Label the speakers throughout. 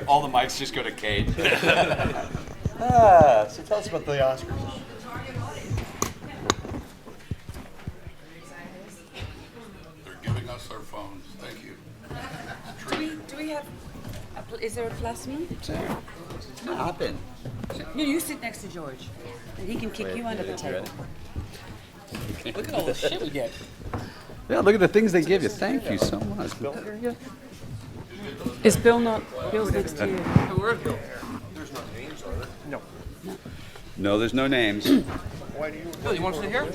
Speaker 1: All the mics just go to Kate.
Speaker 2: So tell us about the Oscars.
Speaker 3: They're giving us our phones. Thank you.
Speaker 4: Do we have? Is there a plus me?
Speaker 1: Hop in.
Speaker 4: No, you sit next to George, and he can kick you under the table.
Speaker 5: Look at all the shit we get.
Speaker 1: Yeah, look at the things they give you. Thank you so much.
Speaker 4: Is Bill not? Bill's next to you.
Speaker 5: Where's Bill?
Speaker 1: No, there's no names.
Speaker 5: Bill, you want to sit here?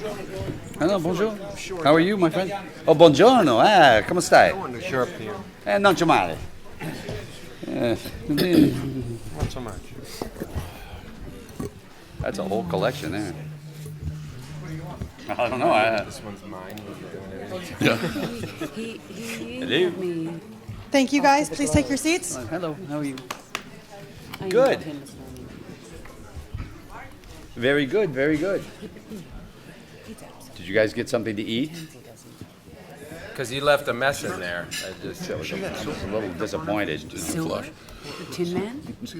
Speaker 1: Hello, bonjour. How are you, my friend? Oh, buongiorno. Come stai? Non c'è male.
Speaker 2: Not so much.
Speaker 1: That's a whole collection there. I don't know.
Speaker 2: This one's mine.
Speaker 4: He
Speaker 1: Hello.
Speaker 4: emailed me.
Speaker 6: Thank you, guys. Please take your seats.
Speaker 1: Hello, how are you?
Speaker 4: I
Speaker 1: Good.
Speaker 4: emailed him this morning.
Speaker 1: Very good, very good.
Speaker 4: He taps.
Speaker 1: Did you guys get something to eat?
Speaker 4: He doesn't.
Speaker 5: Because you left a mess in there.
Speaker 1: I was a little disappointed.
Speaker 4: Silver? The Tin Man?
Speaker 1: Look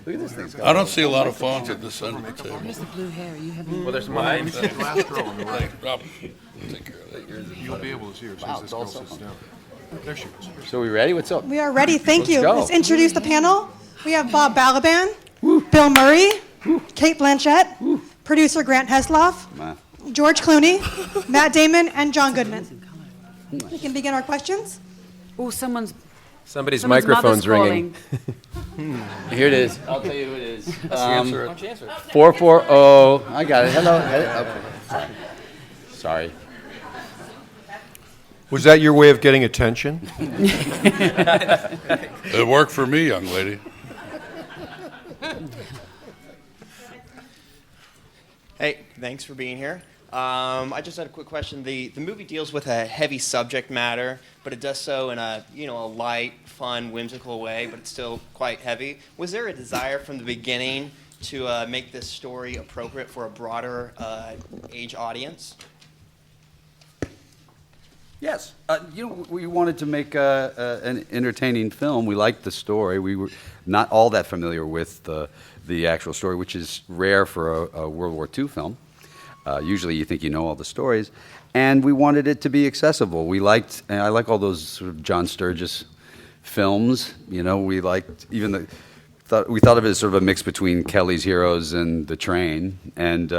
Speaker 1: at this thing.
Speaker 3: I don't see a lot of phones at this end of the table.
Speaker 4: Where's the blue hair? You having?
Speaker 5: Well, there's mine.
Speaker 3: Thanks, Rob. Take care of that.
Speaker 2: You'll be able to see her as soon as this girl sits down. There she goes.
Speaker 1: So we ready? What's up?
Speaker 6: We are ready. Thank you.
Speaker 1: go.
Speaker 6: Let's introduce the panel. We have Bob Balaban, Bill Murray, Kate Blanchett, producer Grant Hesloff, George Clooney, Matt Damon, and John Goodman. We can begin our questions.
Speaker 4: Oh,
Speaker 5: Somebody's
Speaker 4: someone's
Speaker 5: microphone's
Speaker 4: mother's
Speaker 5: ringing.
Speaker 4: calling.
Speaker 1: Here it is. I'll tell you who it is.
Speaker 5: Answer it.
Speaker 1: 440. I got it. Hello. Okay. Sorry.
Speaker 2: Was that your way of getting attention?
Speaker 3: It worked for me, young lady.
Speaker 7: Hey, thanks for being here. I just had a quick question. The movie deals with a heavy subject matter, but it does so in a a light, fun, whimsical way, but it's still quite heavy. Was there a desire from the beginning to make this story appropriate for a broader age audience?
Speaker 1: Yes. We wanted to make an entertaining film. We liked the story. We were not all that familiar with the actual story, which is rare for a World War II film. Usually you think you know all the stories. And we wanted it to be accessible. I like all those sort of John Sturges films. We liked even we thought of it as sort of a mix between Kelly's Heroes and The Train. And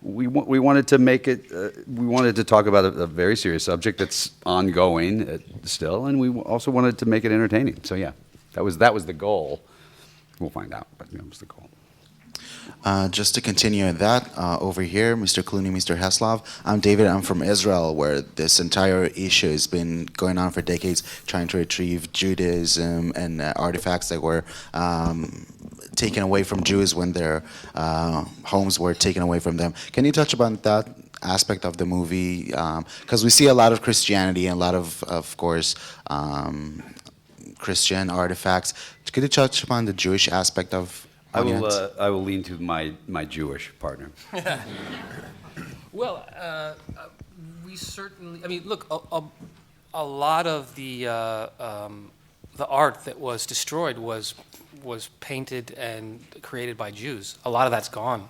Speaker 1: we wanted to make it, we wanted to talk about a very serious subject that's ongoing still, and we also wanted to make it entertaining. So yeah, that was the goal. We'll find out, but that was the goal.
Speaker 8: Just to continue that, over here, Mr. Clooney, Mr. Heslov, I'm David. I'm from Israel, where this entire issue has been going on for decades, trying to retrieve Judaism and artifacts that were taken away from Jews when their homes were taken away from them. Can you touch upon that aspect of the movie? Because we see a lot of Christianity and a lot of course, Christian artifacts. Could you touch upon the Jewish aspect of audience?
Speaker 1: I will lean to my Jewish partner.
Speaker 5: Well, we certainly. I mean, look, a lot of the art that was destroyed was painted and created by Jews. A lot of that's gone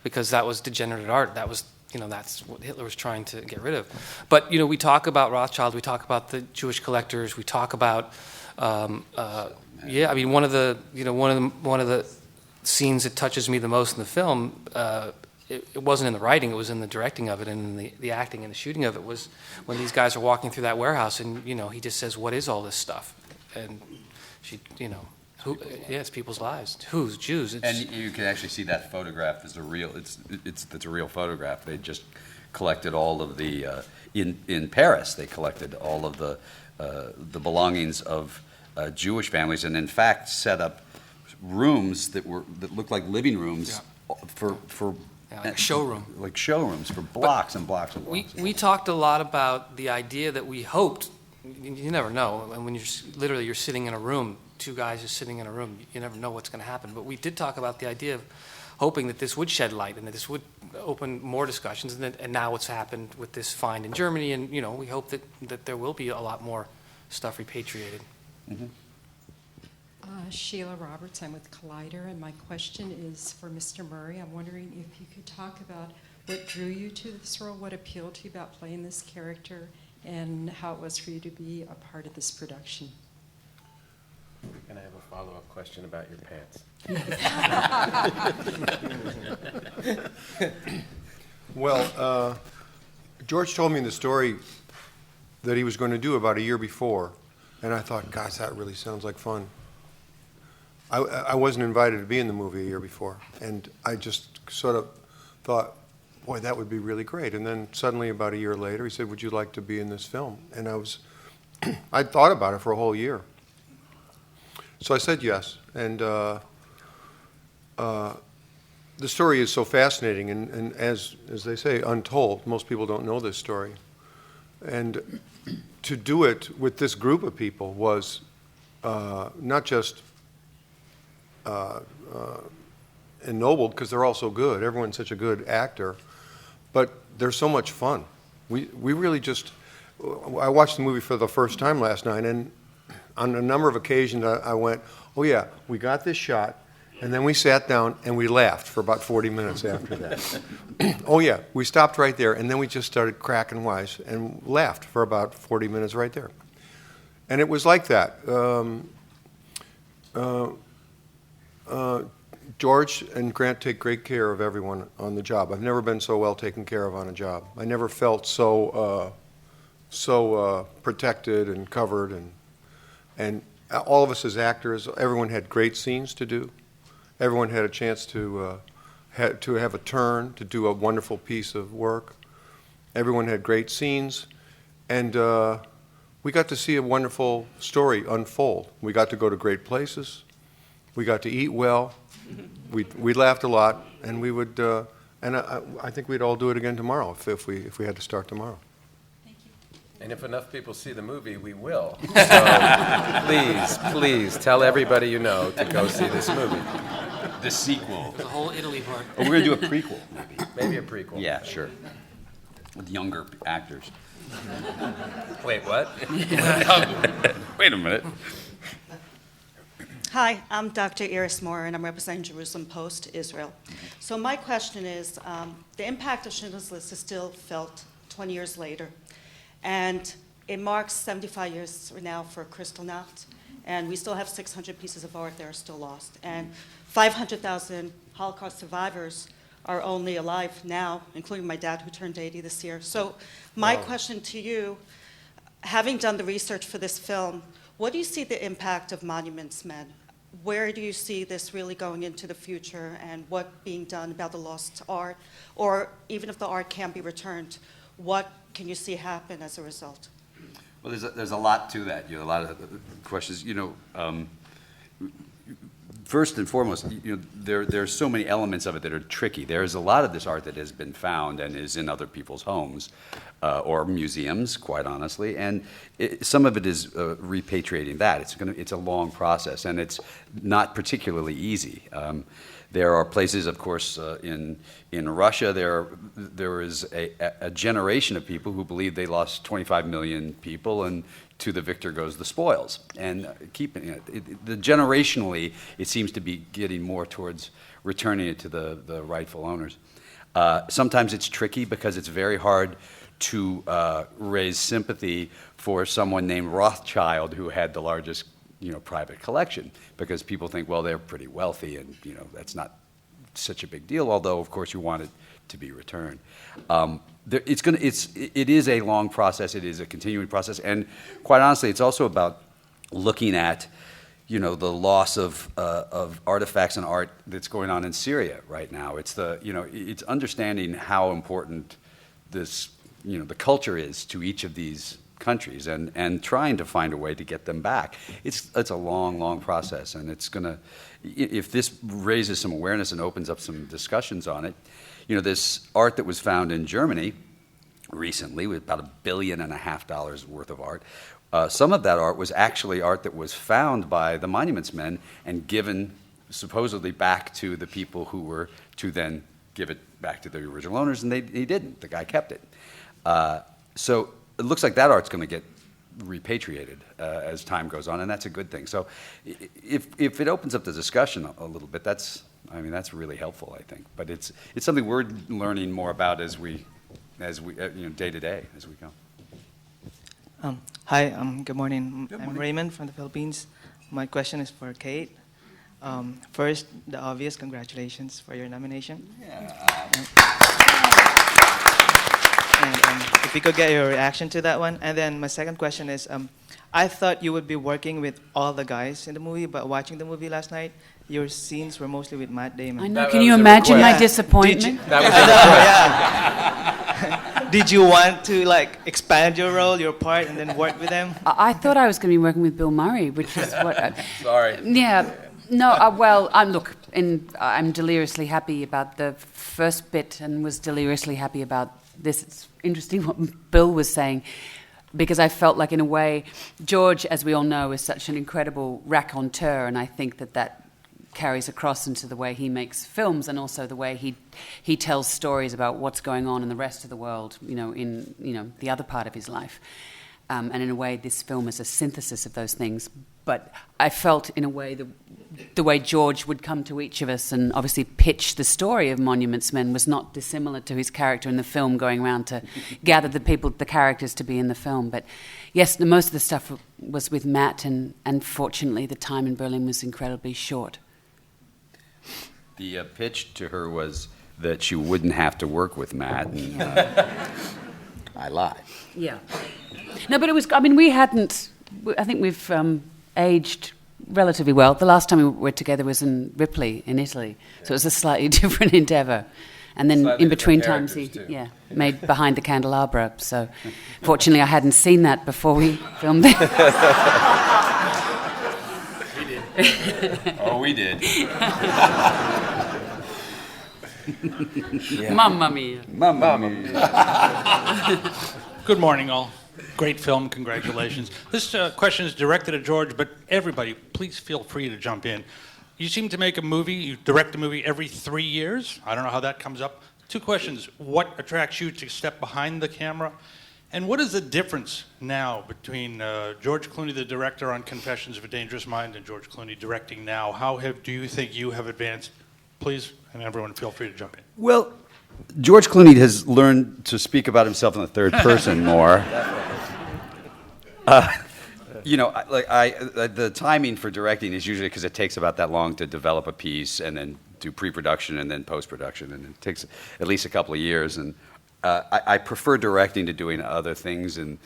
Speaker 5: because that was degenerate art. That was that's what Hitler was trying to get rid of. But we talk about Rothschild. We talk about the Jewish collectors. We talk about I mean one of the scenes that touches me the most in the film, it wasn't in the writing, it was in the directing of it and in the acting and the shooting of it, was when these guys are walking through that warehouse and, he just says, what is all this stuff? And she, it's people's lives. Who's? Jews.
Speaker 1: And you can actually see that photograph is a real, it's a real photograph. They just collected all of the, in Paris, they collected all of the belongings of Jewish families and in fact set up rooms that looked like living rooms for
Speaker 5: like a showroom,
Speaker 1: like showrooms for blocks and blocks and blocks.
Speaker 5: We talked a lot about the idea that we hoped. You never know, and when you're sitting in a room, two guys are sitting in a room, you never know what's going to happen. But we did talk about the idea of hoping that this would shed light and that this would open more discussions. And now what's happened with this find in Germany, and we hope that there will be a lot more stuff repatriated.
Speaker 1: Mm-hmm.
Speaker 9: Sheila Roberts, I'm with Collider, and my question is for Mr. Murray. I'm wondering if you could talk about what drew you to this role, what appealed to you about playing this character, and how it was for you to be a part of this production.
Speaker 10: Can I have a follow-up question about your pants?
Speaker 2: Well, George told me the story that he was going to do about a year before, and I thought, gosh, that really sounds like fun. I wasn't invited to be in the movie a year before, and I just sort of thought, boy, that would be really great. And then suddenly, about a year later, he said, would you like to be in this film? And I'd thought about it for a whole year. So I said yes, and the story is so fascinating, and as they say, untold. Most people don't know this story. And to do it with this group of people was not just ennobled, because they're all so good. Everyone's such a good actor, but they're so much fun. We really just, I watched the movie for the first time last night, and on a number of occasions I went, oh yeah, we got this shot, and then we sat down and we laughed for about 40 minutes after that. Oh yeah, we stopped right there, and then we just started cracking wise and laughed for about 40 minutes right there. And it was like that. George and Grant take great care of everyone on the job. I've never been so well taken care of on a job. I never felt so protected and covered, and all of us as actors, everyone had great scenes to do. Everyone had a chance to have a turn, to do a wonderful piece of work. Everyone had great scenes, and we got to see a wonderful story unfold. We got to go to great places. We got to eat well. We laughed a lot, and we would. And I think we'd all do it again tomorrow if we had to start tomorrow.
Speaker 10: And if enough people see the movie, we will. So please tell everybody you know to go see this movie.
Speaker 1: The sequel.
Speaker 5: The whole Italy part.
Speaker 1: Oh, we're going to do a prequel, maybe.
Speaker 10: Maybe a prequel.
Speaker 1: Yeah, sure. With younger actors.
Speaker 10: Wait, what?
Speaker 1: Wait a minute.
Speaker 11: Hi, I'm Dr. Iris Moore, and I'm representing Jerusalem Post, Israel. So my question is, the impact of Schindler's List is still felt 20 years later, and it marks 75 years now for Kristallnacht, and we still have 600 pieces of art that are still lost, and 500,000 Holocaust survivors are only alive now, including my dad, who turned 80 this year. So my question to you, having done the research for this film, what do you see the impact of Monuments Men? Where do you see this really going into the future, and what being done about the lost art? Or even if the art can be returned, what can you see happen as a result?
Speaker 1: Well, there's a lot to that. A lot of questions. First and foremost, there's so many elements of it that are tricky. There's a lot of this art that has been found and is in other people's homes or museums, quite honestly, and some of it is repatriating that. It's a long process, and it's not particularly easy. There are places, of course, in Russia. There is a generation of people who believe they lost 25 million people, and to the victor goes the spoils. And keeping it, generationally, it seems to be getting more towards returning it to the rightful owners. Sometimes it's tricky because it's very hard to raise sympathy for someone named Rothschild who had the largest private collection, because people think, well, they're pretty wealthy, and that's not such a big deal. Although, of course, you want it to be returned. It is a long process. It is a continuing process, and quite honestly, it's also about looking at, the loss of artifacts and art that's going on in Syria right now. It's it's understanding how important this, the culture is to each of these countries, and trying to find a way to get them back. It's a long process, and it's gonna, if this raises some awareness and opens up some discussions on it, this art that was found in Germany recently, with about $1.5 billion worth of art. Some of that art was actually art that was found by the Monuments Men and given supposedly back to the people who were to then give it back to the original owners, and he didn't. The guy kept it. So it looks like that art's going to get repatriated as time goes on, and that's a good thing. So if it opens up the discussion a little bit, that's really helpful, I think. But it's something we're learning more about as we day to day as we go.
Speaker 12: Hi, good morning. I'm Raymond from the Philippines. My question is for Kate. First, the obvious, congratulations for your nomination. And if we could get your reaction to that one. And then my second question is, I thought you would be working with all the guys in the movie, but watching the movie last night, your scenes were mostly with Matt Damon.
Speaker 4: I know. Can you imagine my disappointment?
Speaker 12: Did you want to expand your role, your part, and then work with them?
Speaker 4: I thought I was going to be working with Bill Murray, which is what.
Speaker 10: Sorry.
Speaker 4: Yeah. No. I'm deliriously happy about the first bit, and was deliriously happy about this. It's interesting what Bill was saying, because I felt like, in a way, George, as we all know, is such an incredible raconteur, and I think that carries across into the way he makes films, and also the way he tells stories about what's going on in the rest of the world, in the other part of his life. And in a way, this film is a synthesis of those things. But I felt, in a way, the way George would come to each of us and obviously pitch the story of Monuments Men was not dissimilar to his character in the film, going around to gather the characters to be in the film. But yes, most of the stuff was with Matt, and fortunately the time in Berlin was incredibly short.
Speaker 1: The pitch to her was that she wouldn't have to work with Matt, and I lied.
Speaker 4: Yeah. No, but it was, we hadn't, I think we've aged relatively well. The last time we were together was in Ripley in Italy, so it was a slightly different endeavour. And then
Speaker 10: Slightly
Speaker 4: in between
Speaker 10: different
Speaker 4: times
Speaker 10: characters, too.
Speaker 4: made Behind the Candelabra. So fortunately I hadn't seen that before we filmed it.
Speaker 1: Oh, we did.
Speaker 4: Mamma mia.
Speaker 1: Mamma mia.
Speaker 13: Good morning, all. Great film, congratulations. This question is directed at George, but everybody, please feel free to jump in. You seem to make a movie, you direct a movie every 3 years. I don't know how that comes up. 2 questions. What attracts you to step behind the camera? And what is the difference now between George Clooney, the director on Confessions of a Dangerous Mind, and George Clooney directing now? Do you think you have advanced? Please, and everyone feel free to jump in.
Speaker 1: Well, George Clooney has learned to speak about himself in the third person more. The timing for directing is usually because it takes about that long to develop a piece and then do pre-production and then post-production, and it takes at least a couple of years. And I prefer directing to doing other things, and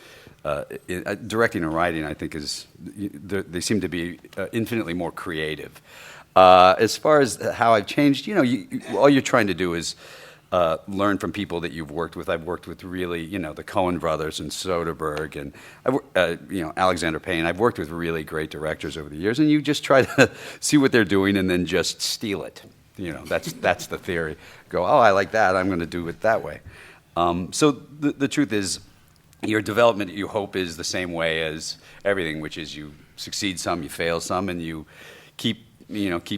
Speaker 1: directing and writing, I think, they seem to be infinitely more creative. As far as how I've changed, all you're trying to do is learn from people that you've worked with. I've worked with really, the Coen brothers and Soderbergh and Alexander Payne. I've worked with really great directors over the years, and you just try to see what they're doing and then just steal it. That's the theory. Go, oh, I like that. I'm going to do it that way. So the truth is, your development, you hope, is the same way as everything, which is you succeed some, you fail some, and you keep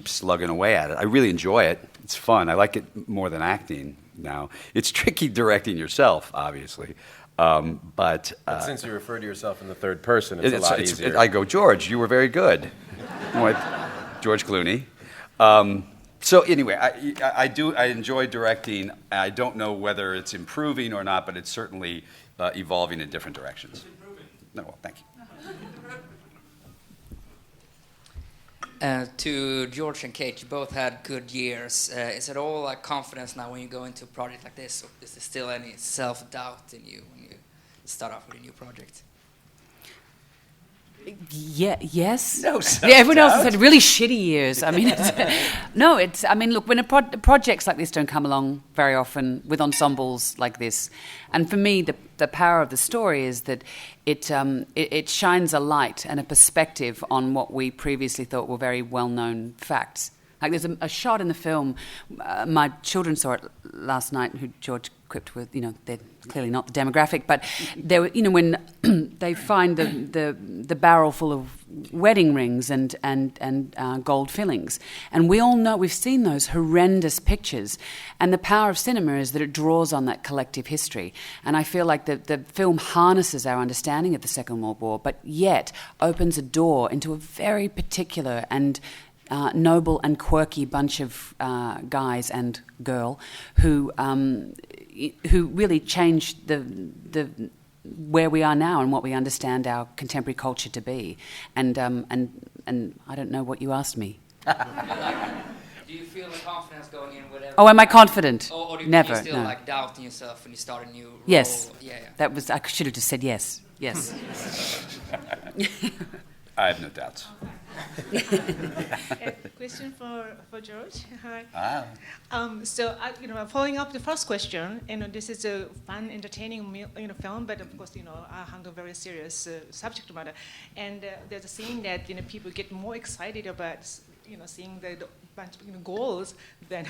Speaker 1: slugging away at it. I really enjoy it. It's fun. I like it more than acting now. It's tricky directing yourself, obviously. But
Speaker 10: since you refer to yourself in the third person, it's a lot easier.
Speaker 1: I go, George, you were very good. George Clooney. So anyway, I enjoy directing. I don't know whether it's improving or not, but it's certainly evolving in different directions. It's improving. No, well, thank you.
Speaker 14: To George and Kate, you both had good years. Is it all like confidence now when you go into a project like this, or is there still any self-doubt in you when you start off with a new project?
Speaker 4: Yeah, yes.
Speaker 14: No,
Speaker 4: everyone else has had really shitty years. Look, when projects like this don't come along very often with ensembles like this, and for me, the power of the story is that it shines a light and a perspective on what we previously thought were very well-known facts. Like there's a shot in the film, my children saw it last night, who George equipped with, they're clearly not the demographic, but they were, when they find the barrel full of wedding rings and gold fillings, and we all know, we've seen those horrendous pictures, and the power of cinema is that it draws on that collective history, and I feel like the film harnesses our understanding of the Second World War, but yet opens a door into a very particular and noble and quirky bunch of guys and girl who really changed the where we are now and what we understand our contemporary culture to be. And I don't know what you asked me.
Speaker 14: Do you feel the confidence going in whatever?
Speaker 4: Oh, am I confident?
Speaker 14: Or do
Speaker 4: Never.
Speaker 14: you still
Speaker 4: No.
Speaker 14: like doubting yourself when you start a new role?
Speaker 4: Yes.
Speaker 14: Yeah.
Speaker 4: That was. I should have just said yes. Yes.
Speaker 1: I have no doubts.
Speaker 15: A question for George. Hi. So, following up the first question, this is a fun, entertaining, film, but of course, I handle very serious subject matter, and there's a scene that people get more excited about, seeing the bunch of goals than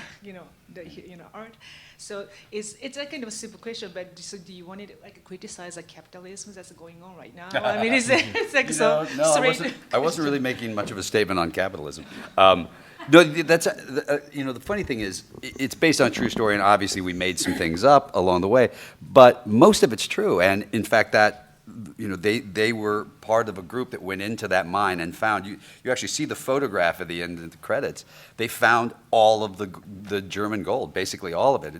Speaker 15: the art. So it's a kind of a simple question, but so do you want to criticize the capitalism that's going on right now? I mean, it's like so straight.
Speaker 1: I wasn't really making much of a statement on capitalism. No, that's the funny thing is it's based on a true story, and obviously we made some things up along the way, but most of it's true. And in fact, that they were part of a group that went into that mine and found, you actually see the photograph at the end of the credits, they found all of the German gold, basically all of it,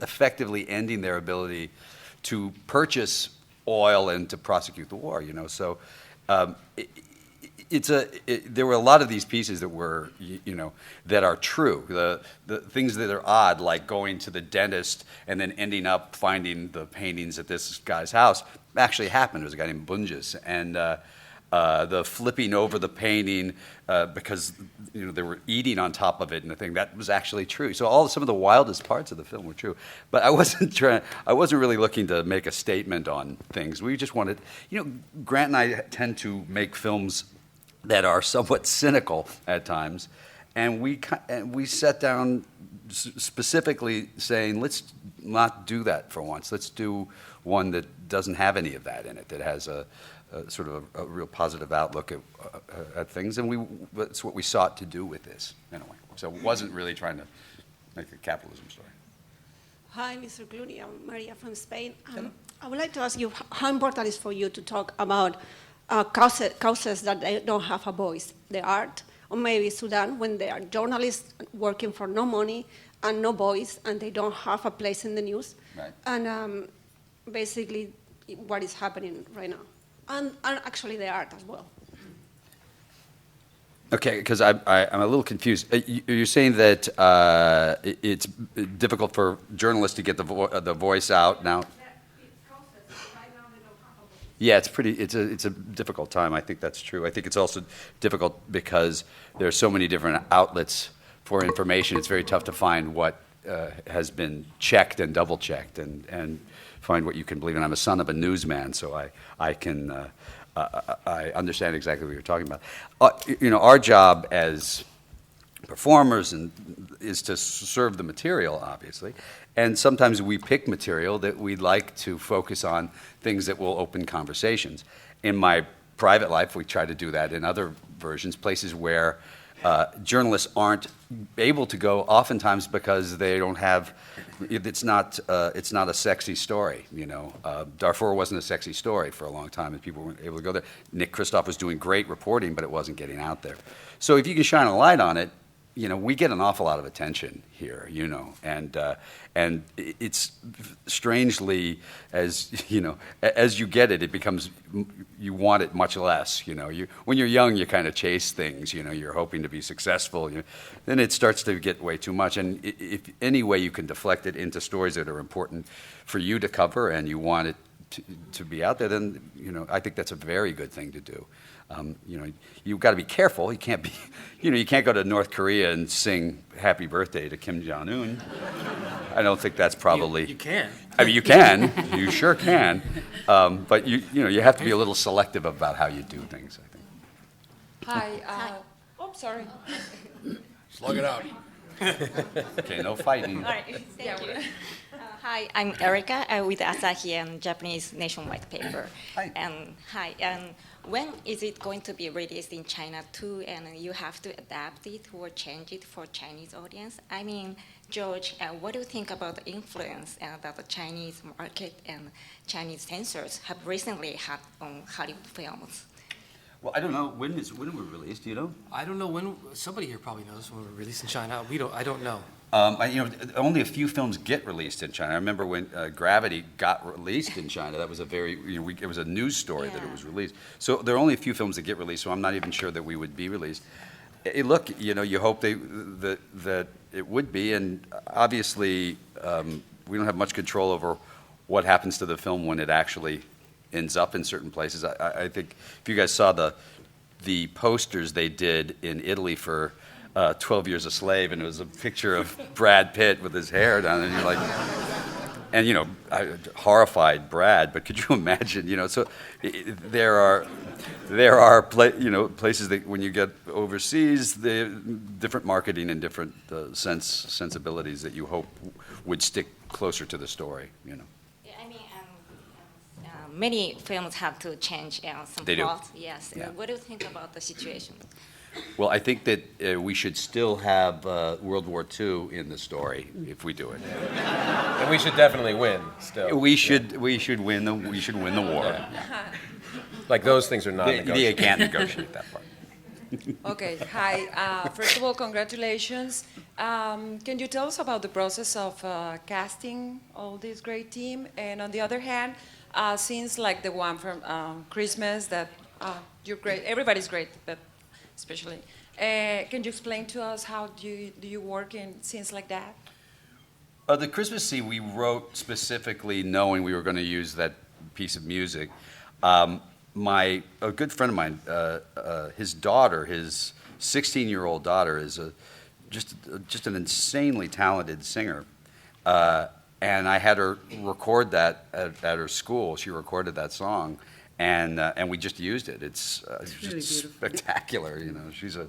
Speaker 1: effectively ending their ability to purchase oil and to prosecute the war. So there were a lot of these pieces that were, that are true. The things that are odd, like going to the dentist and then ending up finding the paintings at this guy's house, actually happened. There was a guy named Bunges, and the flipping over the painting because they were eating on top of it and the thing, that was actually true. So some of the wildest parts of the film were true. But I wasn't really looking to make a statement on things. We just wanted, Grant and I tend to make films that are somewhat cynical at times, and we sat down specifically saying, let's not do that for once. Let's do one that doesn't have any of that in it, that has a sort of a real positive outlook at things, and that's what we sought to do with this, in a way. So it wasn't really trying to make a capitalism story.
Speaker 16: Hi, Mr. Clooney. I'm Maria from Spain. I would like to ask you how important it is for you to talk about causes that they don't have a voice, the art, or maybe Sudan, when they are journalists working for no money and no voice, and they don't have a place in the news.
Speaker 1: Right.
Speaker 16: And basically what is happening right now. And actually the art as well.
Speaker 1: Okay, because I'm a little confused. You're saying that it's difficult for journalists to get the voice out now? Yeah, it's a difficult time. I think that's true. I think it's also difficult because there are so many different outlets for information. It's very tough to find what has been checked and double checked and find what you can believe. And I'm a son of a newsman, so I can I understand exactly what you're talking about. Our job as performers is to serve the material, obviously. And sometimes we pick material that we'd like to focus on things that will open conversations. In my private life, we try to do that in other versions, places where journalists aren't able to go oftentimes because they don't have, it's not a sexy story, Darfur wasn't a sexy story for a long time and people weren't able to go there. Nick Kristof was doing great reporting, but it wasn't getting out there. So if you can shine a light on it, we get an awful lot of attention here, and it's strangely, as you get it, it becomes, you want it much less, when you're young, you kind of chase things, you're hoping to be successful, then it starts to get way too much, and if any way you can deflect it into stories that are important for you to cover and you want it to be out there, then, I think that's a very good thing to do. You've got to be careful. You can't be, you can't go to North Korea and sing "Happy Birthday" to Kim Jong-un. I don't think that's probably. You
Speaker 5: can.
Speaker 1: I mean, you can. You sure can. But you have to be a little selective about how you do things, I think.
Speaker 9: Hi. Oh, sorry.
Speaker 3: Slug it out.
Speaker 1: Okay, no fighting.
Speaker 16: All right, thank you.
Speaker 17: Hi, I'm Erica with Asahi and Japanese nationwide paper.
Speaker 1: Hi.
Speaker 17: And when is it going to be released in China too? And you have to adapt it or change it for Chinese audience. I mean, George, what do you think about the influence that the Chinese market and Chinese censors have recently had on Hollywood films?
Speaker 1: Well, I don't know when we're released. Do you know?
Speaker 5: I don't know when. Somebody here probably knows when we're released in China. We don't. I don't know.
Speaker 1: Only a few films get released in China. I remember when Gravity got released in China. That was a very, it was a news story that it was released. So there are only a few films that get released. So I'm not even sure that we would be released. Look, you hope that it would be, and obviously we don't have much control over what happens to the film when it actually ends up in certain places. I think if you guys saw the posters they did in Italy for 12 Years a Slave, and it was a picture of Brad Pitt with his hair down, and you're like, and horrified Brad, but could you imagine, so there are places that when you get overseas, the different marketing and different sensibilities that you hope would stick closer to the story,
Speaker 17: Yeah, I mean, many films have to change some
Speaker 1: They do.
Speaker 17: plot. Yes.
Speaker 1: Yeah.
Speaker 17: What do you think about the situation?
Speaker 1: Well, I think that we should still have World War II in the story if we do it.
Speaker 10: And we should definitely win. Still,
Speaker 1: we should win the war.
Speaker 10: Yeah. Like those things are not negotiable.
Speaker 1: You can't negotiate that part.
Speaker 18: Okay, hi. First of all, congratulations. Can you tell us about the process of casting all this great team? And on the other hand, scenes like the one from Christmas that you're great, everybody's great, but especially. Can you explain to us how do you work in scenes like that?
Speaker 1: The Christmas scene we wrote specifically knowing we were going to use that piece of music. A good friend of mine, his daughter, his 16-year-old daughter, is just an insanely talented singer. And I had her record that at her school. She recorded that song. And we just used it. It's
Speaker 4: really
Speaker 1: just
Speaker 4: beautiful.
Speaker 1: spectacular. She's a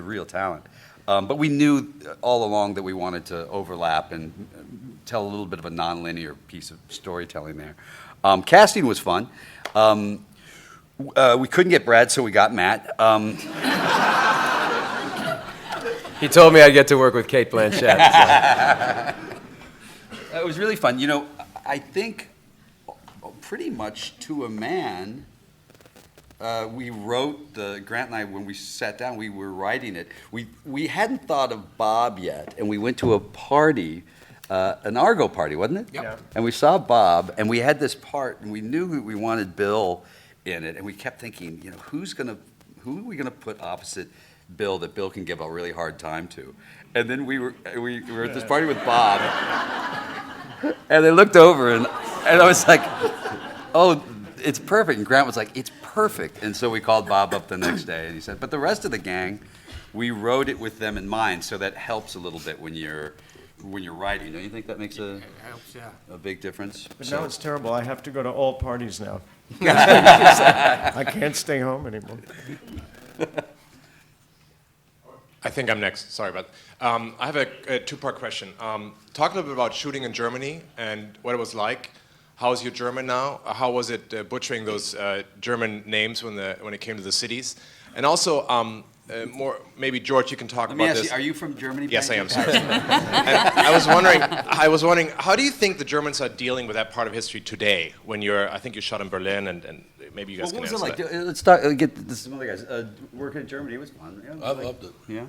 Speaker 1: real talent. But we knew all along that we wanted to overlap and tell a little bit of a nonlinear piece of storytelling there. Casting was fun. We couldn't get Brad, so we got Matt.
Speaker 10: He told me I'd get to work with Kate Blanchett.
Speaker 1: It was really fun. I think pretty much to a man, we wrote Grant and I, when we sat down, we were writing it. We hadn't thought of Bob yet, and we went to a party, an Argo party, wasn't it?
Speaker 10: Yep. Yeah.
Speaker 1: And we saw Bob, and we had this part, and we knew that we wanted Bill in it, and we kept thinking, who are we gonna put opposite Bill that Bill can give a really hard time to? And then we were at this party with Bob, and they looked over, and I was like, oh, it's perfect. And Grant was like, it's perfect. And so we called Bob up the next day, and he said, but the rest of the gang, we wrote it with them in mind, so that helps a little bit when you're writing. Don't you think that makes a big difference?
Speaker 19: But now it's terrible. I have to go to all parties now. I can't stay home anymore.
Speaker 20: I think I'm next. Sorry about that. I have a two-part question. Talk a little bit about shooting in Germany and what it was like. How is your German now? How was it butchering those German names when it came to the cities? And also, maybe George, you can talk
Speaker 1: Let me
Speaker 20: about
Speaker 1: ask
Speaker 20: this.
Speaker 1: you, are you from Germany?
Speaker 20: Yes, I am,
Speaker 1: Frank?
Speaker 20: sir. And I was wondering, how do you think the Germans are dealing with that part of history today? I think you shot in Berlin, and maybe you guys
Speaker 1: What
Speaker 20: can
Speaker 1: was it
Speaker 20: answer
Speaker 1: like?
Speaker 20: that.
Speaker 1: Let's talk. Get some other guys. Working in Germany was fun. Yeah,
Speaker 3: I loved it.
Speaker 1: Yeah.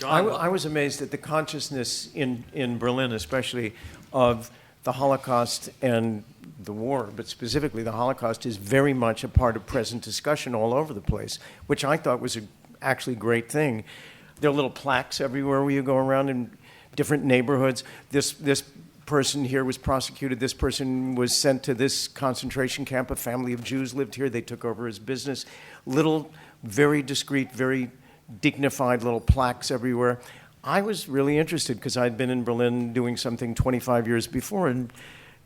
Speaker 19: I was amazed at the consciousness in Berlin, especially of the Holocaust and the war, but specifically the Holocaust is very much a part of present discussion all over the place, which I thought was actually great thing. There are little plaques everywhere where you go around in different neighborhoods. This person here was prosecuted. This person was sent to this concentration camp. A family of Jews lived here. They took over his business. Little, very discreet, very dignified little plaques everywhere. I was really interested because I'd been in Berlin doing something 25 years before, and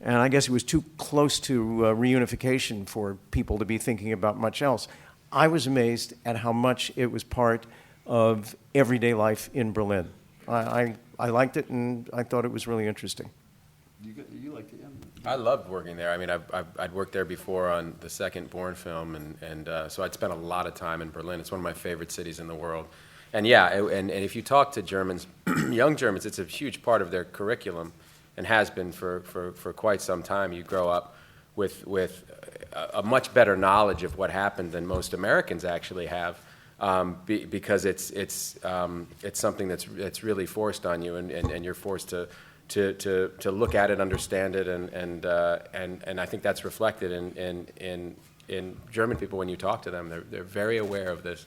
Speaker 19: I guess it was too close to reunification for people to be thinking about much else. I was amazed at how much it was part of everyday life in Berlin. I liked it, and I thought it was really interesting.
Speaker 1: You liked it, yeah?
Speaker 10: I loved working there. I mean, I'd worked there before on the second Bourne film, and so I'd spent a lot of time in Berlin. It's one of my favorite cities in the world. And yeah, and if you talk to Germans, young Germans, it's a huge part of their curriculum, and has been for quite some time. You grow up with a much better knowledge of what happened than most Americans actually have, because it's something that's really forced on you, and you're forced to look at it, understand it, and I think that's reflected in German people when you talk to them. They're very aware of this.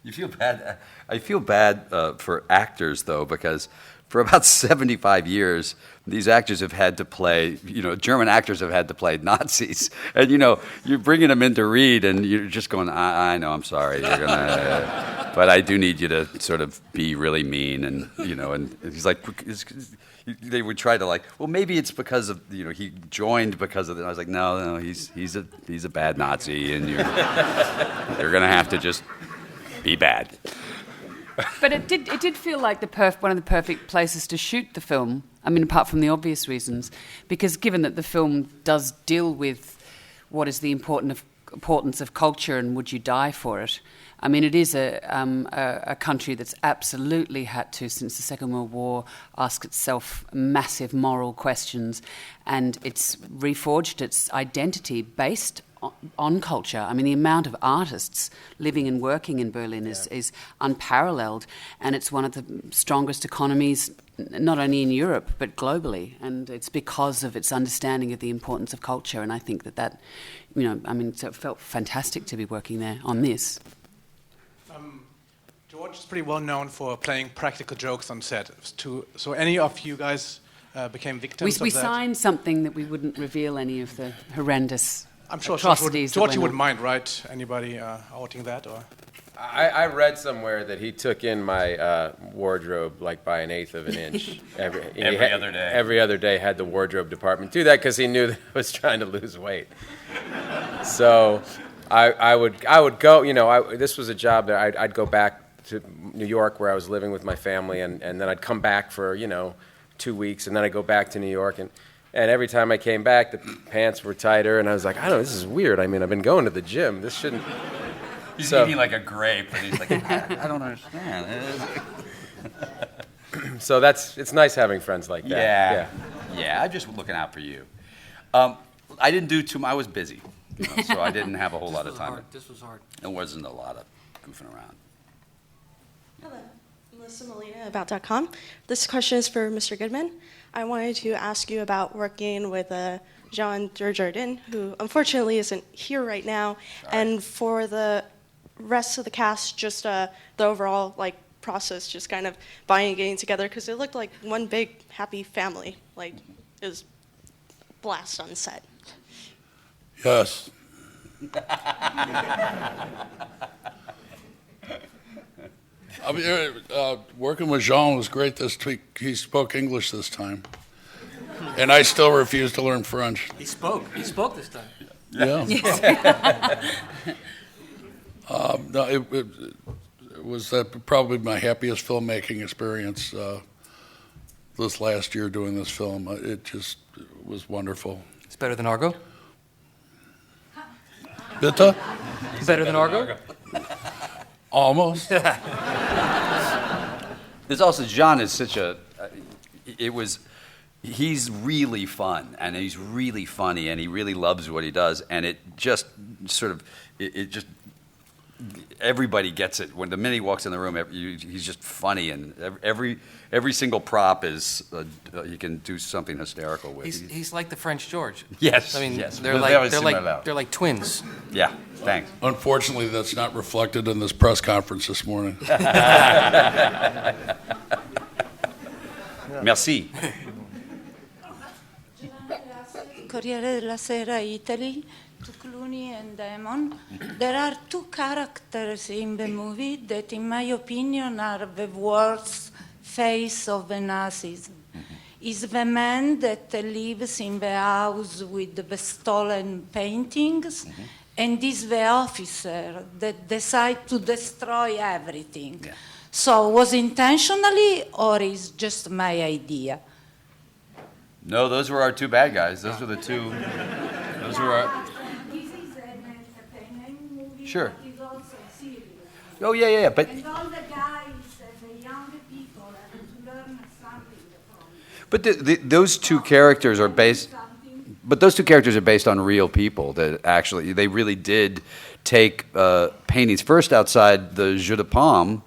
Speaker 1: You feel bad. I feel bad for actors, though, because for about 75 years, these actors have had to play, German actors have had to play Nazis. And, you're bringing them in to read, and you're just going, I know, I'm sorry. You're gonna, but I do need you to sort of be really mean. And, and he's like, they would try to well, maybe it's because of, he joined because of it. I was like, no, he's a bad Nazi, and you're going to have to just be bad.
Speaker 4: But it did feel like one of the perfect places to shoot the film. I mean, apart from the obvious reasons, because given that the film does deal with what is the importance of culture and would you die for it. I mean, it is a country that's absolutely had to, since the Second World War, ask itself massive moral questions, and it's reforged its identity based on culture. I mean, the amount of artists living and working in Berlin is unparalleled, and it's one of the strongest economies, not only in Europe, but globally, and it's because of its understanding of the importance of culture, and I think that so it felt fantastic to be working there on this.
Speaker 21: George is pretty well known for playing practical jokes on set. So any of you guys became victims of that?
Speaker 4: We signed something that we wouldn't reveal any of the horrendous
Speaker 21: I'm sure
Speaker 4: atrocities.
Speaker 21: George, you wouldn't mind, right? Anybody outing that? Or?
Speaker 10: I read somewhere that he took in my wardrobe by 1/8 of an inch. Every
Speaker 1: other day.
Speaker 10: Every other day had the wardrobe department do that because he knew that I was trying to lose weight. So I would go, this was a job that I'd go back to New York where I was living with my family, and then I'd come back for, 2 weeks, and then I'd go back to New York, and every time I came back, the pants were tighter, and I was like, I don't know, this is weird. I mean, I've been going to the gym. This shouldn't...
Speaker 1: He's eating like a grape, and he's like, I don't understand.
Speaker 10: So it's nice having friends like that.
Speaker 1: Yeah, I'm just looking out for you. I didn't do too much. I was busy, so I didn't have a whole lot of time.
Speaker 5: This was hard.
Speaker 1: There wasn't a lot of goofing around.
Speaker 22: Hello, Melissa Molina, About.com. This question is for Mr. Goodman. I wanted to ask you about working with Jean Dujardin, who unfortunately isn't here right now, and for the rest of the cast, just the overall process, just kind of buying and getting together, because it looked like one big happy family. It was a blast on set.
Speaker 3: Yes. I mean, working with Jean was great this week. He spoke English this time. And I still refuse to learn French.
Speaker 5: He spoke this time.
Speaker 3: Yeah. No, it was probably my happiest filmmaking experience this last year doing this film. It just was wonderful.
Speaker 5: It's better than Argo?
Speaker 3: Bitte?
Speaker 5: Better than Argo?
Speaker 3: Almost.
Speaker 1: There's also, John is such he's really fun, and he's really funny, and he really loves what he does, and it just sort of, everybody gets it. When the minute he walks in the room, he's just funny, and every single prop is, you can do something hysterical with.
Speaker 5: He's like the French George.
Speaker 1: Yes,
Speaker 5: I mean,
Speaker 1: yes.
Speaker 5: they're like twins.
Speaker 1: Yeah, thanks.
Speaker 3: Unfortunately, that's not reflected in this press conference this morning.
Speaker 1: Merci.
Speaker 23: Corriere della Sera, Italy, to Clooney and Damon. There are two characters in the movie that, in my opinion, are the worst face of the Nazism. Is the man that lives in the house with the stolen paintings, and is the officer that decides to destroy everything. Yeah. So was intentionally, or is just my idea?
Speaker 1: No, those were our two bad guys. Those were the two. Those were our.
Speaker 23: This is an entertainment movie.
Speaker 1: Sure.
Speaker 23: But it's also serious.
Speaker 1: Oh yeah. But
Speaker 23: And all the guys, the young people, have to learn something from it.
Speaker 1: But those two characters are based. But those two characters are based on real people that actually they really did take paintings first outside the Jeu de Paume.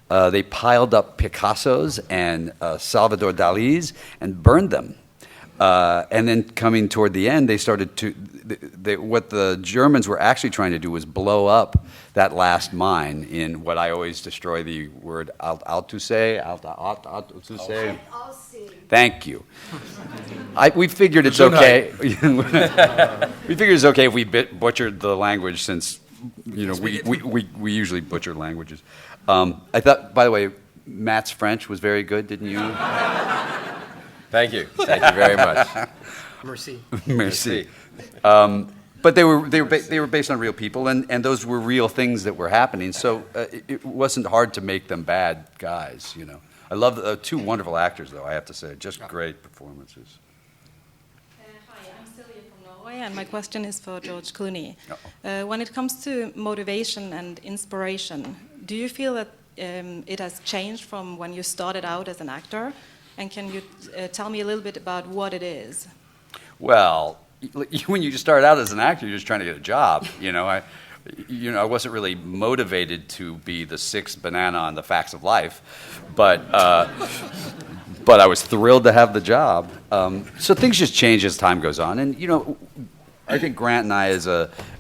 Speaker 1: They piled up Picassos and Salvador Dali's and burned them. And then coming toward the end, they started to. What the Germans were actually trying to do was blow up that last mine in what I always destroy the word Altusay. Thank you. We figured it's okay. We figured it's okay if we butchered the language, since we usually butcher languages. I thought, by the way, Matt's French was very good, didn't you?
Speaker 10: Thank you very much.
Speaker 5: Merci.
Speaker 1: Merci. But they were based on real people, and those were real things that were happening. So it wasn't hard to make them bad guys. I love the two wonderful actors, though. I have to say, just great performances.
Speaker 6: Hi, I'm Celia from Norway, and my question is for George Clooney. When it comes to motivation and inspiration, do you feel that it has changed from when you started out as an actor? And can you tell me a little bit about what it is?
Speaker 1: Well, when you just start out as an actor, you're just trying to get a job. I wasn't really motivated to be the sixth banana on the Facts of Life, but I was thrilled to have the job. So things just change as time goes on, and I think Grant and I,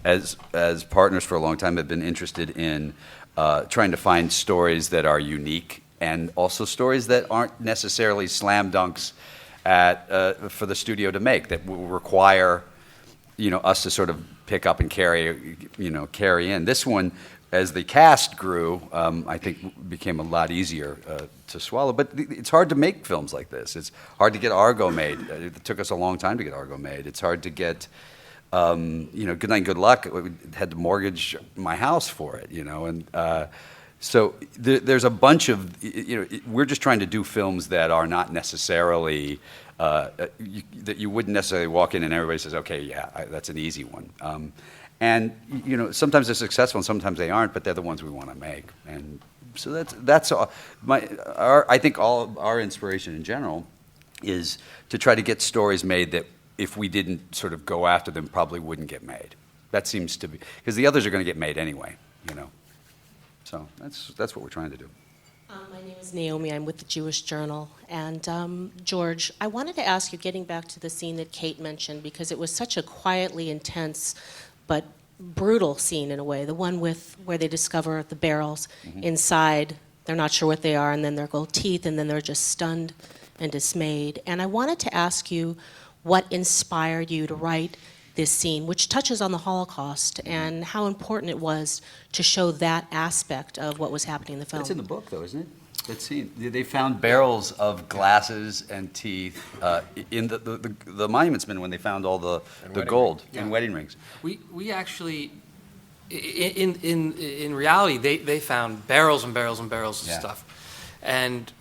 Speaker 1: as partners for a long time, have been interested in trying to find stories that are unique, and also stories that aren't necessarily slam dunks for the studio to make, that will require us to sort of pick up and carry in. This one, as the cast grew, I think became a lot easier to swallow. But it's hard to make films like this. It's hard to get Argo made. It took us a long time to get Argo made. It's hard to get, Good Night, Good Luck. We had to mortgage my house for it, and so there's a bunch of, we're just trying to do films that are not necessarily, that you wouldn't necessarily walk in and everybody says, okay, yeah, that's an easy one. And sometimes they're successful and sometimes they aren't, but they're the ones we want to make. And so that's all. I think all our inspiration in general is to try to get stories made that if we didn't sort of go after them, probably wouldn't get made. That seems to be, because the others are going to get made anyway, So that's what we're trying to do.
Speaker 7: My name is Naomi. I'm with the Jewish Journal. And George, I wanted to ask you, getting back to the scene that Kate mentioned, because it was such a quietly intense but brutal scene in a way, the one where they discover the barrels inside. They're not sure what they are, and then their gold teeth, and then they're just stunned and dismayed. And I wanted to ask you what inspired you to write this scene, which touches on the Holocaust, and how important it was to show that aspect of what was happening in the film.
Speaker 1: It's in the book, though, isn't it? That scene. They found barrels of glasses and teeth in the monuments men when they found all the gold and wedding rings.
Speaker 5: We actually, in reality, they found barrels and barrels and barrels of stuff, and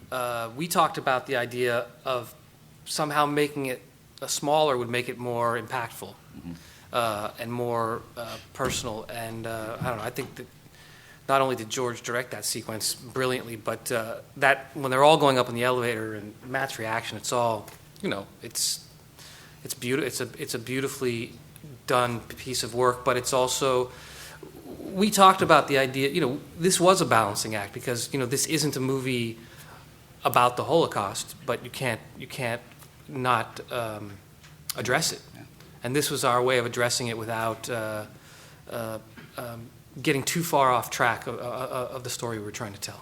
Speaker 5: we talked about the idea of somehow making it smaller would make it more impactful. And more personal, and I don't know. I think that not only did George direct that sequence brilliantly, but that when they're all going up in the elevator and Matt's reaction, it's all, it's beautiful. It's a beautifully done piece of work, but it's also, we talked about the idea. This was a balancing act because this isn't a movie about the Holocaust, but you can't not address it. And this was our way of addressing it without getting too far off track of the story we were trying to tell.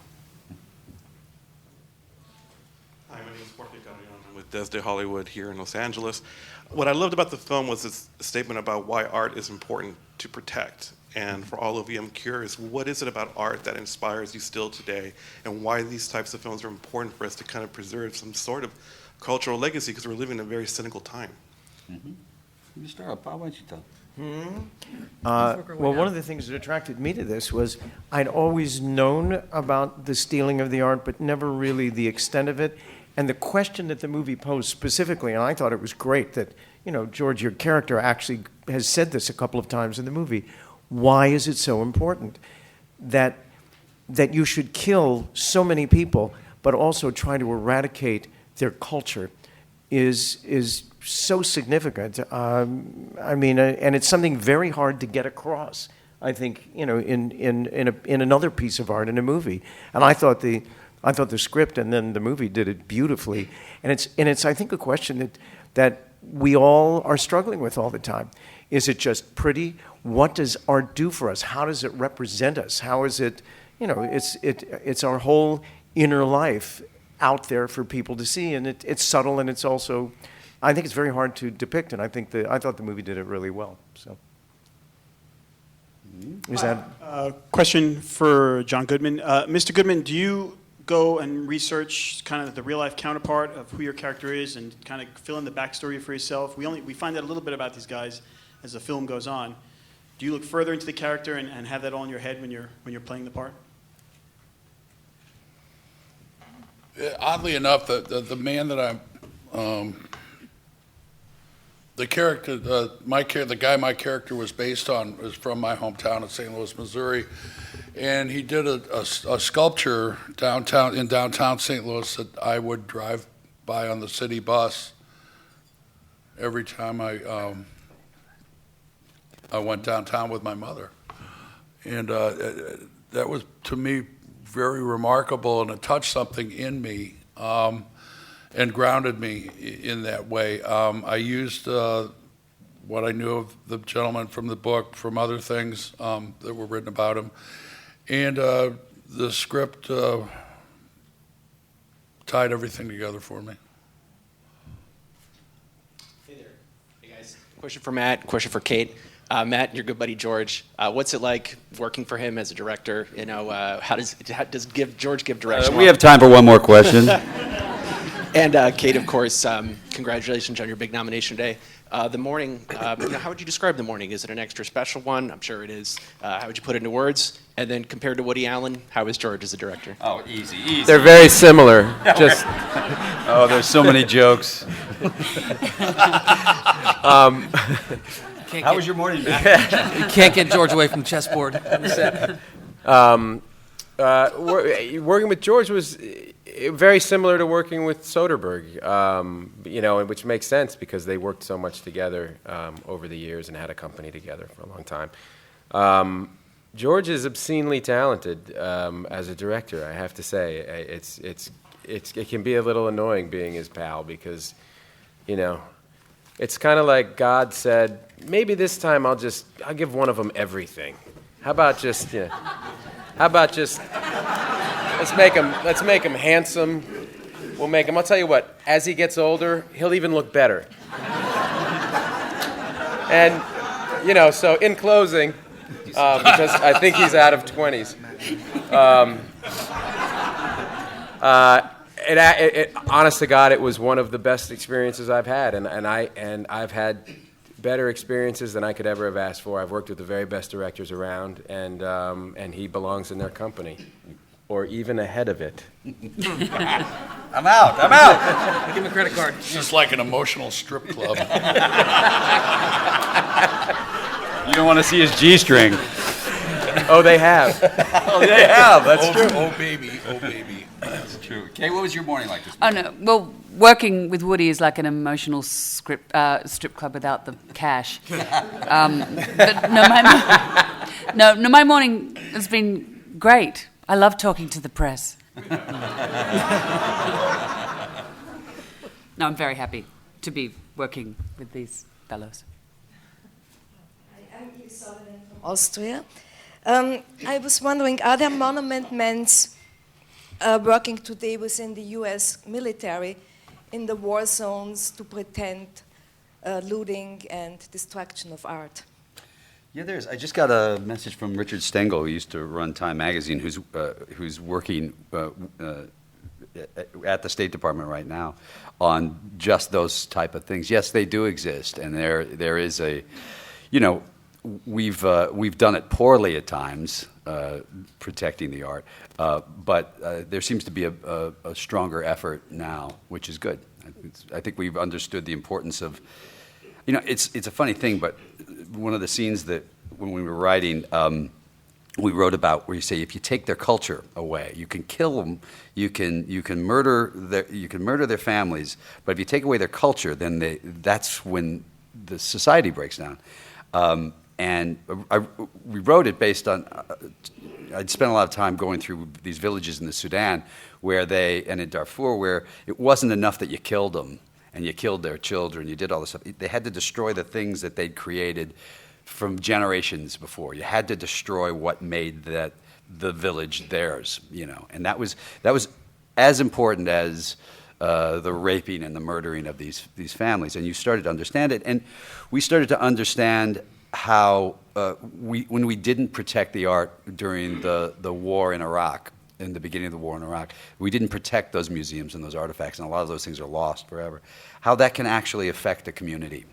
Speaker 8: Hi, my name is Jorge Carrion. I'm with Desde Hollywood here in Los Angeles. What I loved about the film was this statement about why art is important to protect. And for all of you, I'm curious, what is it about art that inspires you still today, and why these types of films are important for us to kind of preserve some sort of cultural legacy, because we're living in a very cynical time.
Speaker 1: Mr. Arpa, why don't you tell?
Speaker 19: Well, one of the things that attracted me to this was I'd always known about the stealing of the art, but never really the extent of it. And the question that the movie posed specifically, and I thought it was great that, George, your character actually has said this a couple of times in the movie. Why is it so important that you should kill so many people, but also try to eradicate their culture is so significant. And it's something very hard to get across, I think, in another piece of art, in a movie. And I thought the script and then the movie did it beautifully. And it's I think, a question that we all are struggling with all the time. Is it just pretty? What does art do for us? How does it represent us? How is it, it's our whole inner life out there for people to see, and it's subtle, and it's also, I think it's very hard to depict, and I thought the movie did it really well. So, is that
Speaker 2: question for John Goodman? Mr. Goodman, do you go and research kind of the real life counterpart of who your character is, and kind of fill in the backstory for yourself? We find out a little bit about these guys as the film goes on. Do you look further into the character and have that all in your head when you're playing the part?
Speaker 3: Oddly enough, the man that I'm, the character, the guy my character was based on is from my hometown of St. Louis, Missouri, and he did a sculpture in downtown St. Louis that I would drive by on the city bus every time I went downtown with my mother, and that was, to me, very remarkable, and it touched something in me and grounded me in that way. I used what I knew of the gentleman from the book, from other things that were written about him, and the script tied everything together for me.
Speaker 11: Hey there. Hey guys. Question for Matt, question for Kate. Matt, your good buddy George, what's it like working for him as a director? How does George give direction?
Speaker 1: We have time for one more question.
Speaker 11: And Kate, of course, congratulations on your big nomination day. The morning, how would you describe the morning? Is it an extra special one? I'm sure it is. How would you put it into words? And then compared to Woody Allen, how is George as a director?
Speaker 1: Oh, easy.
Speaker 10: They're very similar. Just
Speaker 1: oh, there's so many jokes. How was your morning, Matt?
Speaker 5: You can't get George away from the chessboard.
Speaker 10: Working with George was very similar to working with Soderbergh, which makes sense because they worked so much together over the years and had a company together for a long time. George is obscenely talented as a director, I have to say. It can be a little annoying being his pal because, it's kind of like God said, maybe this time I'll give one of them everything. How about just let's make him handsome. We'll make him, I'll tell you what, as he gets older, he'll even look better. And, so in closing, because I think he's out of 20s. Honest to God, it was one of the best experiences I've had, and I've had better experiences than I could ever have asked for. I've worked with the very best directors around, and he belongs in their company, or even ahead of it.
Speaker 1: I'm out.
Speaker 5: Give him a credit card.
Speaker 3: It's just like an emotional strip club.
Speaker 1: You don't want to see his G-string.
Speaker 10: Oh, they have.
Speaker 1: That's true.
Speaker 3: Oh, baby.
Speaker 1: That's true. Kay, what was your morning like this
Speaker 4: morning? Oh, no. Well, working with Woody is like an emotional strip club without the cash. But no, my morning has been great. I love talking to the press. No, I'm very happy to be working with these fellows.
Speaker 12: I'm Isabel from Austria. I was wondering, are there monument men working today within the U.S. military in the war zones to pretend looting and destruction of art?
Speaker 1: Yeah, there's. I just got a message from Richard Stengel, who used to run Time Magazine, who's working at the State Department right now on just those type of things. Yes, they do exist, and there is a, we've done it poorly at times, protecting the art, but there seems to be a stronger effort now, which is good. I think we've understood the importance of, it's a funny thing, but one of the scenes that when we were writing, we wrote about where you say if you take their culture away, you can kill them, you can murder their families, but if you take away their culture, then that's when the society breaks down. And we wrote it based on, I'd spent a lot of time going through these villages in the Sudan and in Darfur, where it wasn't enough that you killed them and you killed their children, you did all this stuff. They had to destroy the things that they'd created from generations before. You had to destroy what made the village theirs, and that was as important as the raping and the murdering of these families. And you started to understand it, and we started to understand how when we didn't protect the art during the war in Iraq, in the beginning of the war in Iraq, we didn't protect those museums and those artifacts, and a lot of those things are lost forever, how that can actually affect a community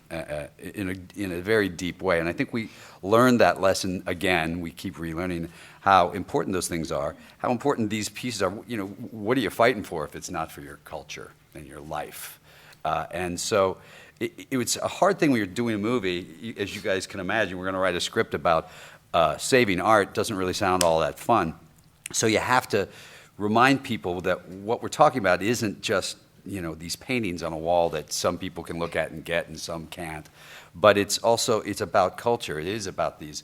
Speaker 1: in a very deep way. And I think we learned that lesson again. We keep relearning how important those things are, how important these pieces are. What are you fighting for if it's not for your culture and your life? And so it's a hard thing when you're doing a movie. As you guys can imagine, we're going to write a script about saving art. Doesn't really sound all that fun. So you have to remind people that what we're talking about isn't just these paintings on a wall that some people can look at and get and some can't, but it's about culture. It is about these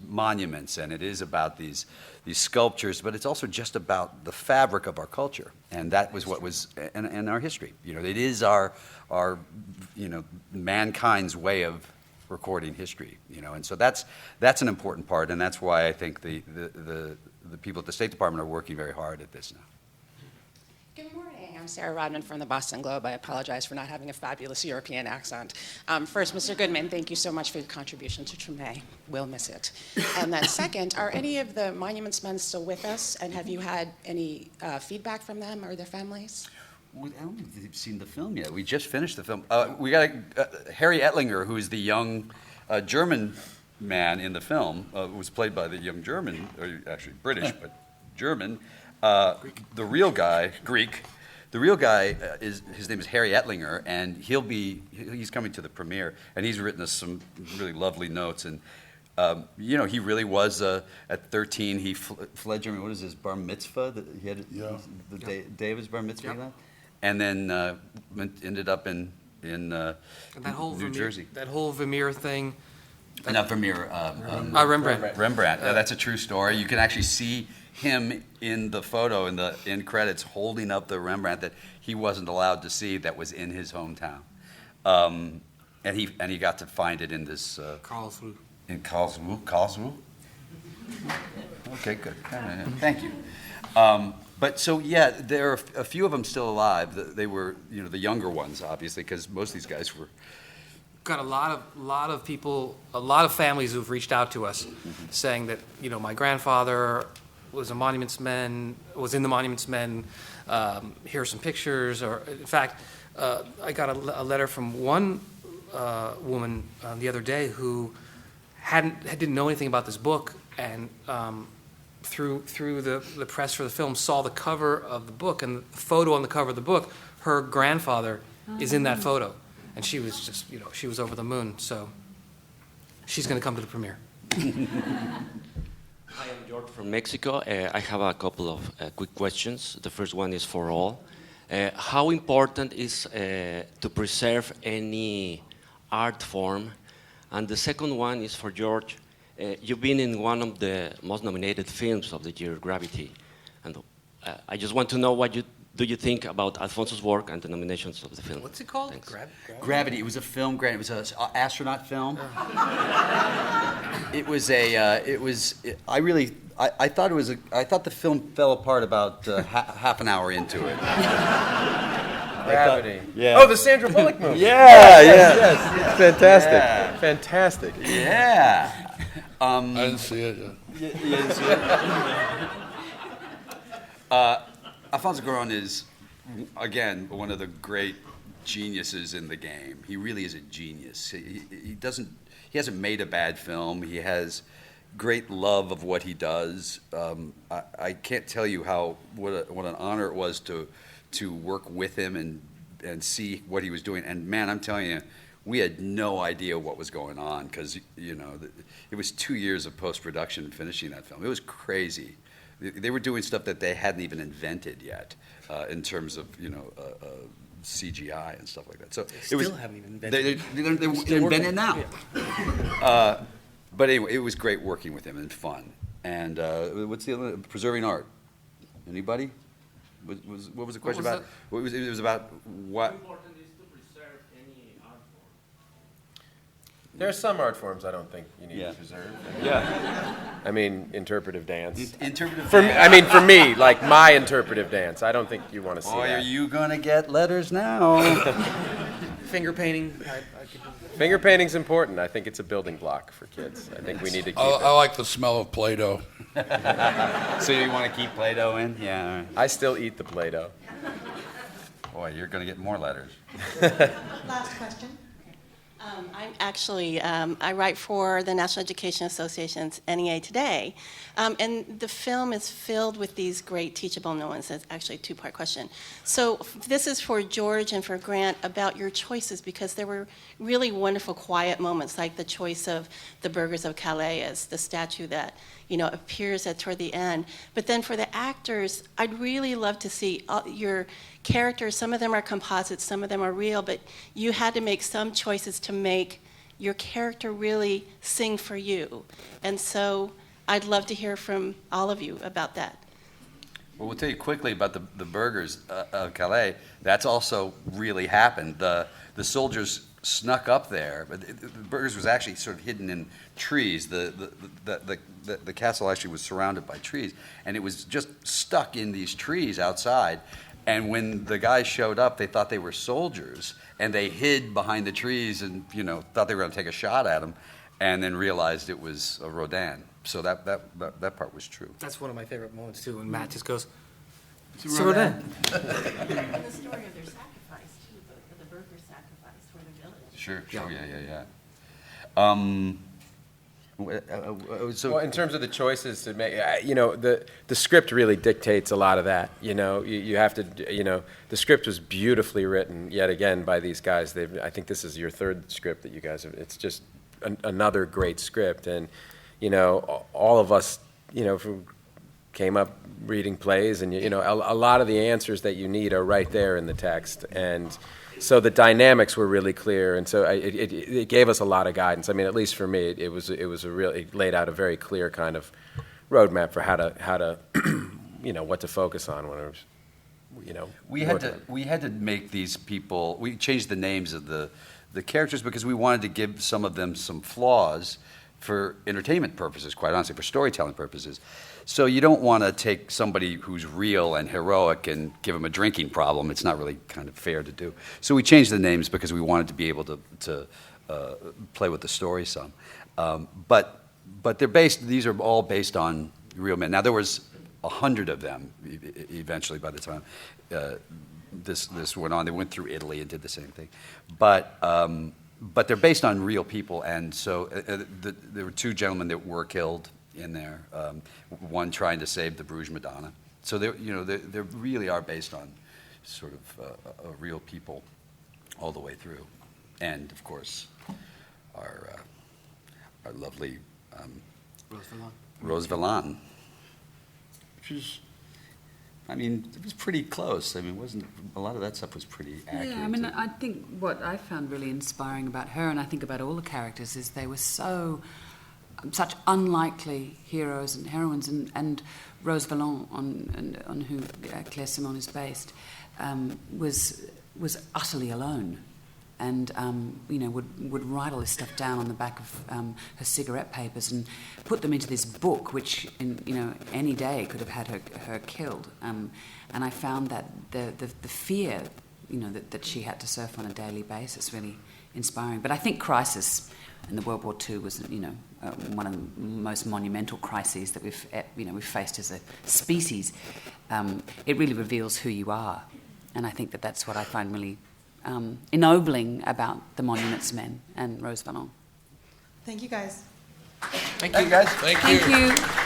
Speaker 1: monuments, and it is about these sculptures, but it's also just about the fabric of our culture, and that was what was in our history. It is our mankind's way of recording history. And so that's an important part, and that's why I think the people at the State Department are working very hard at this now.
Speaker 13: Good morning. I'm Sarah Rodman from the Boston Globe. I apologize for not having a fabulous European accent. First, Mr. Goodman, thank you so much for your contribution to Treme. We'll miss it. And then second, are any of the Monuments Men still with us? And have you had any feedback from them or their families?
Speaker 1: I don't think they've seen the film yet. We just finished the film. We got Harry Ettlinger, who is the young German man in the film, was played by the young German, or actually British, but German. The real guy, Greek. The real guy his name is Harry Ettlinger, and he's coming to the premiere, and he's written us some really lovely notes. And he really was at 13. He fled Germany. What is his bar mitzvah? That he had the day of his bar mitzvah, yep. And then ended up in New Jersey.
Speaker 5: That whole Vermeer thing.
Speaker 1: Not Vermeer.
Speaker 5: Rembrandt.
Speaker 1: Rembrandt. That's a true story. You can actually see him in the photo in the end credits holding up the Rembrandt that he wasn't allowed to see that was in his hometown, and he got to find it in this
Speaker 5: Karlsruhe.
Speaker 1: In Karlsruhe. Okay, good. Thank you. But so yeah, there are a few of them still alive. They were the younger ones, obviously, because most of these guys were.
Speaker 5: Got a lot of people, a lot of families who've reached out to us, saying that my grandfather was in the Monuments Men. Here are some pictures. Or in fact, I got a letter from one woman the other day who didn't know anything about this book, and through the press for the film saw the cover of the book, and the photo on the cover of the book, her grandfather is in that photo. And she was just, she was over the moon. So she's going to come to the premiere.
Speaker 14: Hi, I'm George from Mexico. I have a couple of quick questions. The first one is for all. How important is to preserve any art form? And the second one is for George. You've been in one of the most nominated films of the year, Gravity. And I just want to know what do you think about Alfonso's work and the nominations of the film?
Speaker 5: What's it called?
Speaker 1: Gravity. It was a film. It was an astronaut film. It was I thought the film fell apart about half an hour into it.
Speaker 10: Gravity.
Speaker 1: Yeah.
Speaker 10: Oh, the Sandra Bullock movie.
Speaker 1: Yes.
Speaker 10: Fantastic.
Speaker 1: Yeah.
Speaker 10: Fantastic.
Speaker 1: Yeah.
Speaker 3: I didn't see it yet.
Speaker 1: You didn't see it? Alfonso Cuarón is, again, one of the great geniuses in the game. He really is a genius. He hasn't made a bad film. He has great love of what he does. I can't tell you what an honor it was to work with him and see what he was doing. And man, I'm telling you, we had no idea what was going on because it was 2 years of post-production finishing that film. It was crazy. They were doing stuff that they hadn't even invented yet in terms of CGI and stuff like that. So
Speaker 5: Still haven't even invented.
Speaker 1: They're inventing now.
Speaker 5: Yeah.
Speaker 1: But anyway, it was great working with him and fun. And what's the other? Preserving art. Anybody? What was the question about? It was about what?
Speaker 10: There are some art forms I don't think you need to preserve.
Speaker 1: Yeah.
Speaker 10: I mean, interpretive dance.
Speaker 1: Interpretive
Speaker 10: dance.
Speaker 1: dance.
Speaker 10: I mean, for me, like my interpretive dance, I don't think you want to see
Speaker 1: Boy,
Speaker 10: that.
Speaker 1: are you gonna get letters now?
Speaker 5: Finger painting.
Speaker 10: Finger painting's important. I think it's a building block for kids. I think we need to keep it.
Speaker 3: I like the smell of Play-Doh.
Speaker 1: So you want to keep Play-Doh in? Yeah. All right.
Speaker 10: I still eat the Play-Doh.
Speaker 1: Boy, you're gonna get more letters.
Speaker 9: Last question. I'm actually, I write for the National Education Association's NEA Today, and the film is filled with these great teachable moments. It's actually a two-part question. So this is for George and for Grant about your choices, because there were really wonderful quiet moments, like the choice of the Burghers of Calais as the statue that appears toward the end. But then for the actors, I'd really love to see your characters. Some of them are composites, some of them are real, but you had to make some choices to make your character really sing for you. And so I'd love to hear from all of you about that.
Speaker 1: Well, we'll tell you quickly about the Burghers of Calais. That's also really happened. The soldiers snuck up there, but the Burghers was actually sort of hidden in trees. The castle actually was surrounded by trees, and it was just stuck in these trees outside. And when the guys showed up, they thought they were soldiers, and they hid behind the trees and thought they were going to take a shot at them, and then realized it was a Rodin. So that part was true.
Speaker 5: That's one of my favorite moments too, when Matt just goes,
Speaker 1: "It's a Rodin."
Speaker 7: And the story of their sacrifice too, the Burghers' sacrifice for the village.
Speaker 1: Sure. Yeah.
Speaker 10: Well, in terms of the choices to make, the script really dictates a lot of that. You have to, the script was beautifully written yet again by these guys. I think this is your third script that you guys have. It's just another great script, and all of us, who came up reading plays, and a lot of the answers that you need are right there in the text, and so the dynamics were really clear, and so it gave us a lot of guidance. I mean, at least for me, it laid out a very clear kind of roadmap for how to what to focus on when it was,
Speaker 1: We had to make these people. We changed the names of the characters because we wanted to give some of them some flaws for entertainment purposes, quite honestly, for storytelling purposes. So you don't want to take somebody who's real and heroic and give them a drinking problem. It's not really kind of fair to do. So we changed the names because we wanted to be able to play with the story some. But they're based. These are all based on real men. Now there was 100 of them eventually by the time this went on. They went through Italy and did the same thing, but they're based on real people. And so there were 2 gentlemen that were killed in there, one trying to save the Bruges Madonna. So they really are based on sort of real people all the way through, and of course our lovely Rose Valland, which is, I mean, it was pretty close. I mean, wasn't a lot of that stuff was pretty accurate.
Speaker 4: Yeah, I mean, I think what I found really inspiring about her, and I think about all the characters, is they were such unlikely heroes and heroines, and Rose Valland, on who Claire Simon is based, was utterly alone, and would write all this stuff down on the back of her cigarette papers and put them into this book, which any day could have had her killed. And I found that the fear that she had to surf on a daily basis really inspiring. But I think Crisis in the World War II was one of the most monumental crises that we've faced as a species. It really reveals who you are, and I think that's what I find really ennobling about the Monuments Men and Rose Valland.
Speaker 15: Thank you, guys.
Speaker 3: Thank you, guys.
Speaker 4: Thank you.